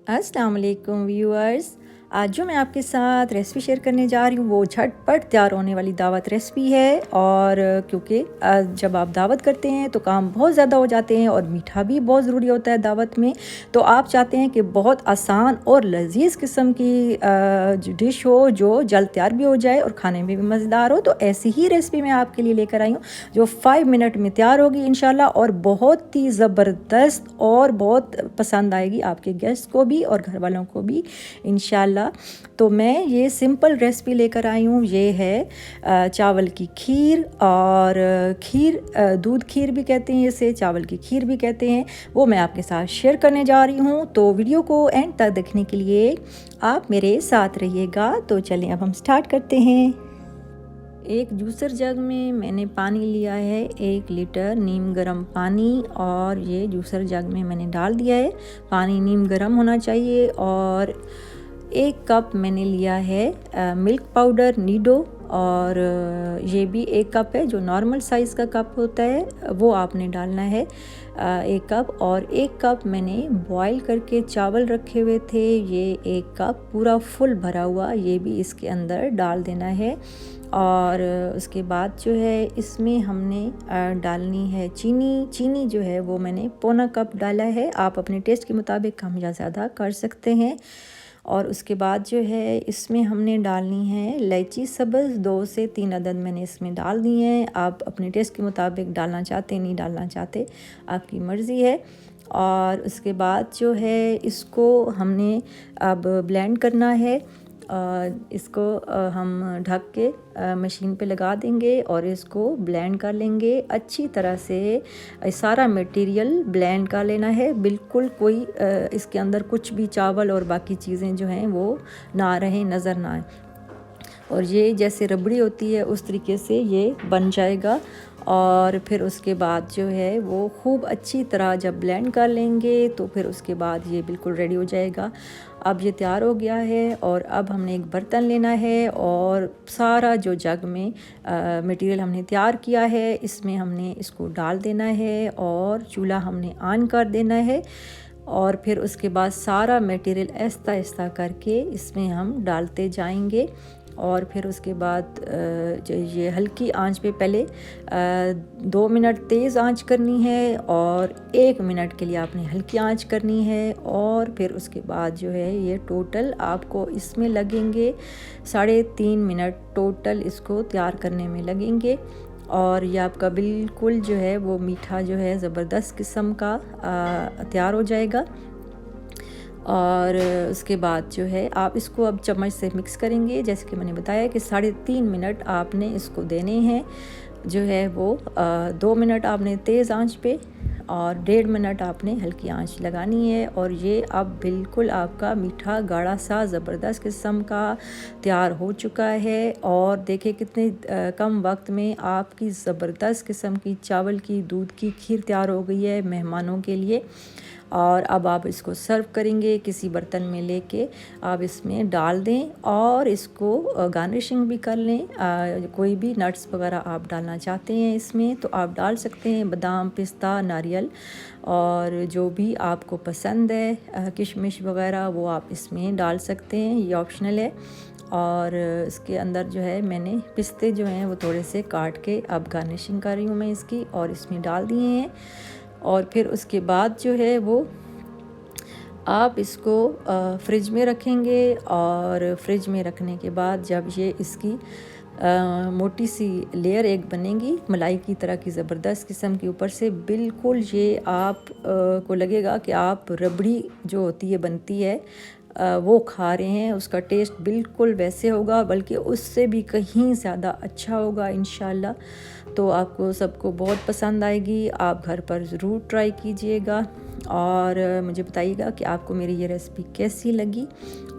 अस्सलाम वालेकुम व्यूअर्स। आज जो मैं आपके साथ रेसिपी शेयर करने जा रही हूँ वो झटपट तैयार होने वाली दावत रेसिपी है। और क्योंकि जब आप दावत करते हैं तो काम बहुत ज़्यादा हो जाते हैं और मीठा भी बहुत ज़रूरी होता है दावत में। तो आप चाहते हैं कि बहुत आसान और लजीज किस्म की डिश हो जो जल्द तैयार भी हो जाए और खाने में भी मज़ेदार हो। तो ऐसी ही रेसिपी मैं आपके लिए लेकर आई हूँ जो 5 मिनट में तैयार होगी इंशाल्लाह, और बहुत ही ज़बरदस्त और बहुत पसंद आएगी आपके गेस्ट को भी और घर वालों को भी इंशाल्लाह। तो मैं ये सिंपल रेसिपी लेकर आई हूँ। ये है चावल की खीर, और खीर दूध खीर भी कहते हैं, इसे चावल की खीर भी कहते हैं। वो मैं आपके साथ शेयर करने जा रही हूँ। तो वीडियो को एंड तक देखने के लिए आप मेरे साथ रहिएगा। तो चलें अब हम स्टार्ट करते हैं। एक जूसर जग में मैंने पानी लिया है 1 लीटर नीम गर्म पानी, और ये जूसर जग में मैंने डाल दिया है। पानी नीम गर्म होना चाहिए। और 1 कप मैंने लिया है मिल्क पाउडर नीडो, और ये भी 1 कप है, जो नॉर्मल साइज़ का कप होता है वो आपने डालना है 1 कप। और 1 कप मैंने बॉईल करके चावल रखे हुए थे, ये 1 कप पूरा फुल भरा हुआ, ये भी इसके अंदर डाल देना है। और उसके बाद जो है इसमें हमने डालनी है चीनी जो है वो मैंने पौना कप डाला है। आप अपने टेस्ट के मुताबिक कम या ज़्यादा कर सकते हैं। और उसके बाद जो है इसमें हमने डालनी है इलायची सब्ज़, 2 से 3 अदद मैंने इसमें डाल दी हैं। आप अपने टेस्ट के मुताबिक डालना चाहते नहीं डालना चाहते, आपकी मर्ज़ी है। और उसके बाद जो है इसको हमने अब ब्लेंड करना है। इसको हम ढक के मशीन पे लगा देंगे और इसको ब्लेंड कर लेंगे अच्छी तरह से। सारा मटेरियल ब्लेंड कर लेना है, बिल्कुल कोई इसके अंदर कुछ भी चावल और बाकी चीज़ें जो हैं वो ना रहें, नज़र ना आए। और ये जैसे रबड़ी होती है उस तरीके से ये बन जाएगा। और फिर उसके बाद जो है वो खूब अच्छी तरह जब ब्लेंड कर लेंगे तो फिर उसके बाद ये बिल्कुल रेडी हो जाएगा। अब ये तैयार हो गया है। और अब हमने एक बर्तन लेना है और सारा जो जग में मटेरियल हमने तैयार किया है इसमें हमने इसको डाल देना है और चूल्हा हमने ऑन कर देना है। और फिर उसके बाद सारा मटेरियल आहिस्ता आहिस्ता करके इसमें हम डालते जाएंगे। और फिर उसके बाद जो ये हल्की आंच पे पहले 2 मिनट तेज़ आंच करनी है और 1 मिनट के लिए आपने हल्की आंच करनी है। और फिर उसके बाद जो है ये टोटल आपको इसमें लगेंगे 3.5 मिनट टोटल इसको तैयार करने में लगेंगे। और ये आपका बिल्कुल जो है वो मीठा जो है ज़बरदस्त किस्म का तैयार हो जाएगा। और उसके बाद जो है आप इसको अब चम्मच से मिक्स करेंगे, जैसे कि मैंने बताया कि 3.5 मिनट आपने इसको देने हैं। जो है वो 2 मिनट आपने तेज़ आंच पे और 1.5 मिनट आपने हल्की आंच लगानी है। और ये अब बिल्कुल आपका मीठा गाढ़ा सा ज़बरदस्त किस्म का तैयार हो चुका है। और देखिए कितने कम वक्त में आपकी ज़बरदस्त किस्म की चावल की दूध की खीर तैयार हो गई है मेहमानों के लिए। और अब आप इसको सर्व करेंगे किसी बर्तन में लेके आप इसमें डाल दें और इसको गार्निशिंग भी कर लें। कोई भी नट्स वगैरह आप डालना चाहते हैं इसमें तो आप डाल सकते हैं, बादाम, पिस्ता, नारियल और जो भी आपको पसंद है किशमिश वगैरह वो आप इसमें डाल सकते हैं, ये ऑप्शनल है। और इसके अंदर जो है मैंने पिस्ते जो हैं वो थोड़े से काट के अब गार्निशिंग कर रही हूँ मैं इसकी और इसमें डाल दिए हैं। और फिर उसके बाद जो है वो आप इसको फ्रिज में रखेंगे। और फ्रिज में रखने के बाद जब ये इसकी मोटी सी लेयर एक बनेगी मलाई की तरह की ज़बरदस्त किस्म के ऊपर से, बिल्कुल ये आप को लगेगा कि आप रबड़ी जो होती है बनती है वो खा रहे हैं। उसका टेस्ट बिल्कुल वैसे होगा, बल्कि उससे भी कहीं ज़्यादा अच्छा होगा इंशाल्लाह। तो आपको सबको बहुत पसंद आएगी, आप घर पर ज़रूर ट्राई कीजिएगा और मुझे बताइएगा कि आपको मेरी ये रेसिपी कैसी लगी।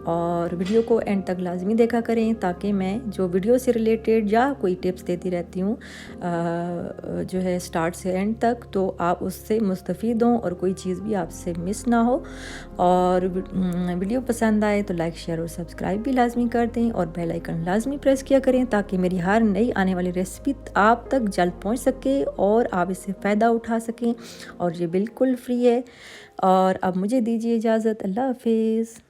और वीडियो को एंड तक लाजमी देखा करें ताकि मैं जो वीडियो से रिलेटेड या कोई टिप्स देती रहती हूँ जो है स्टार्ट से एंड तक, तो आप उससे मुस्तफ़ीद हों और कोई चीज़ भी आपसे मिस ना हो। और वीडियो पसंद आए तो लाइक शेयर और सब्सक्राइब भी लाजमी कर दें और बेल आइकन लाजमी प्रेस किया करें ताकि मेरी हर नई आने वाली रेसिपी आप तक जल्द पहुंच सके और आप इससे फ़ायदा उठा सकें। और ये बिल्कुल फ्री है। और अब मुझे दीजिए इजाज़त। अल्लाह हाफिज़।